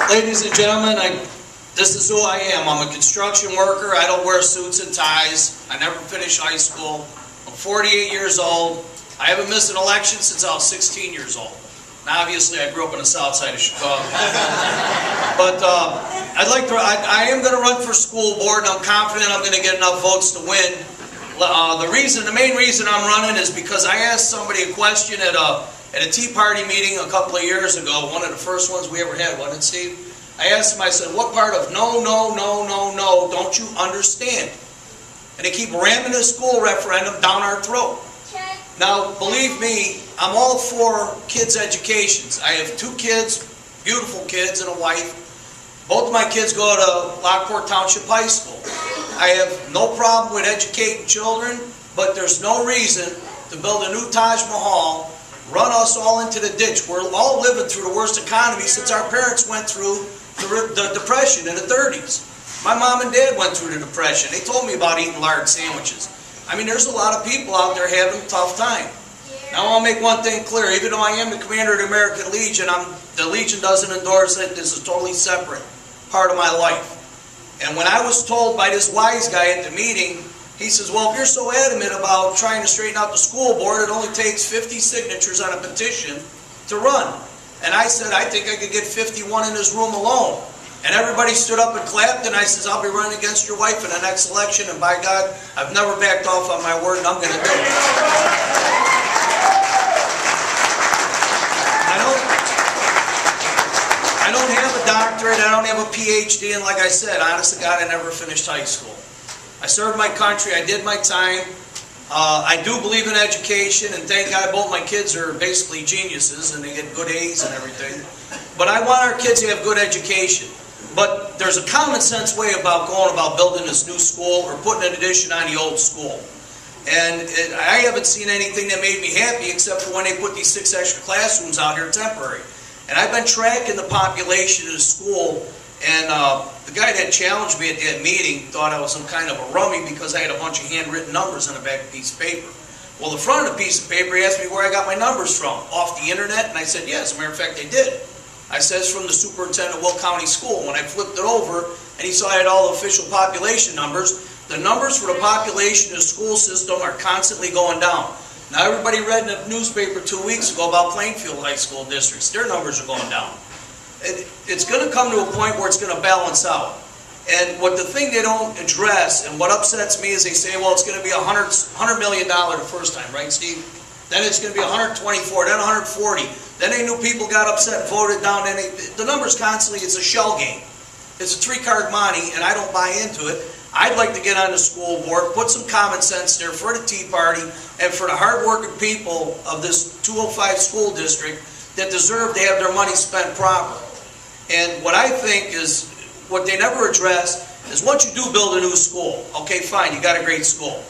Ladies and gentlemen, this is who I am. I'm a construction worker. I don't wear suits and ties. I never finished high school. I'm 48 years old. I haven't missed an election since I was 16 years old. Now, obviously, I grew up on the south side of Chicago. But I am going to run for school board, and I'm confident I'm going to get enough votes to win. The main reason I'm running is because I asked somebody a question at a Tea Party meeting a couple of years ago, one of the first ones we ever had, wasn't it, Steve? I asked him, I said, what part of no don't you understand? And they keep ramming the school referendum down our throat. Now, believe me, I'm all for kids' educations. I have 2 kids, beautiful kids, and a wife. Both of my kids go to Lockport Township High School. I have no problem with educating children, but there's no reason to build a new Taj Mahal, run us all into the ditch. We're all living through the worst economy since our parents went through the Depression in the 30s. My mom and dad went through the Depression. They told me about eating lard sandwiches. I mean, there's a lot of people out there having a tough time. Now, I'll make one thing clear. Even though I am the commander of the American Legion, the Legion doesn't endorse it. This is a totally separate part of my life. And when I was told by this wise guy at the meeting, he says, well, if you're so adamant about trying to straighten out the school board, it only takes 50 signatures on a petition to run. And I said, I think I could get 51 in this room alone. And everybody stood up and clapped, and I says, I'll be running against your wife in the next election, and by God, I've never backed off on my word, and I'm going to do it. I don't have a doctorate, I don't have a PhD, and like I said, honest to God, I never finished high school. I served my country, I did my time. I do believe in education, and thank God both my kids are basically geniuses, and they get good A's and everything. But I want our kids to have good education. But there's a common sense way about going about building this new school or putting an addition on the old school. And I haven't seen anything that made me happy except for when they put these 6 extra classrooms out here temporary. And I've been tracking the population of the school, and the guy that challenged me at that meeting thought I was some kind of a rummy because I had a bunch of handwritten numbers on the back of a piece of paper. Well, the front of the piece of paper, he asked me where I got my numbers from, off the internet, and I said, yeah, as a matter of fact, I did. I says from the superintendent of Will County School. When I flipped it over, and he saw I had all the official population numbers, the numbers for the population of the school system are constantly going down. Now, everybody read in the newspaper 2 weeks ago about Plainfield High School districts. Their numbers are going down. It's going to come to a point where it's going to balance out. And what the thing they don't address, and what upsets me is they say, well, it's going to be $100 million the first time, right, Steve? Then it's going to be 124, then 140. Then they knew people got upset and voted down. And the numbers constantly, it's a shell game. It's a 3-card monte, and I don't buy into it. I'd like to get on the school board, put some common sense there for the Tea Party and for the hard-working people of this 205 school district that deserve to have their money spent properly. And what I think is, what they never address is once you do build a new school, okay, fine, you got a great school.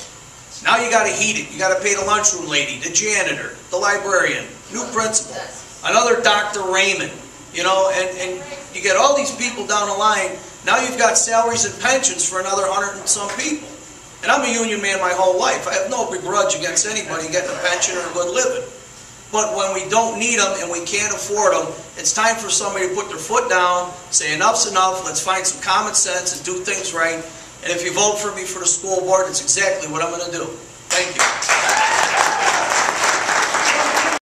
Now you got to heat it. You got to pay the lunchroom lady, the janitor, the librarian, new principal, another Dr. Raymond, you know, and you get all these people down the line. Now you've got salaries and pensions for another 100 and some people. And I'm a union man my whole life. I have no begrudge against anybody getting a pension or a good living. But when we don't need them and we can't afford them, it's time for somebody to put their foot down, say enough's enough, let's find some common sense and do things right. And if you vote for me for the school board, it's exactly what I'm going to do. Thank you.